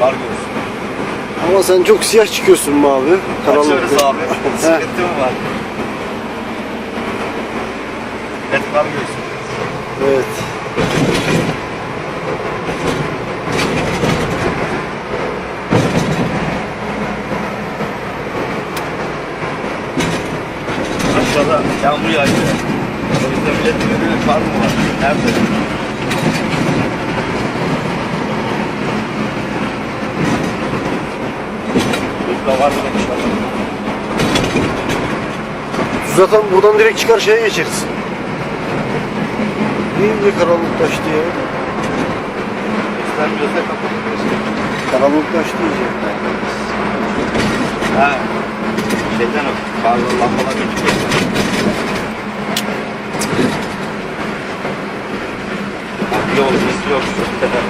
Kar görsün. Ama sen çok siyah çıkıyorsun mu abi? Kaçıyoruz abi. Sıkıntı mı var? Evet, kar görsün. Evet. Aşağıda yağmur yağıyor. O yüzden millet birbirine kar mı var? Nerede? Burada var mı demişler. Zaten buradan direkt çıkar şeye geçeriz. İyice karanlıklaştı ya. İstenmiyorsa kapatırız. Karanlıklaştı iyice. Ha. Şeyden o. Karlı lambalar geçiyor. Yol izi yok şu tepede.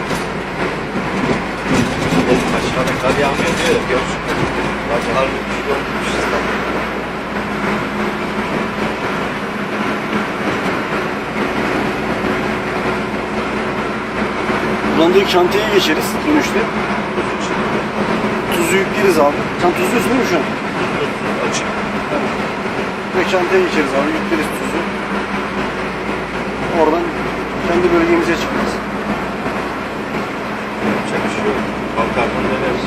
Aşağıda kar yağmıyor diyor ya. Görsün. Bak kar yokmuş. Buradan direkt çantaya geçeriz dönüşte. Tuzu yükleriz abi. Sen tuzluyorsun değil mi şu an? Açık. Direkt çantaya geçeriz abi. Yükleriz tuzu. Oradan kendi bölgemize çıkarız. Yapacak bir şey yok. Balkardan deneriz.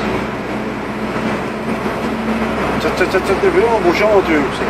Çat çat çat çat yapıyor ama boşa mı atıyor yoksa?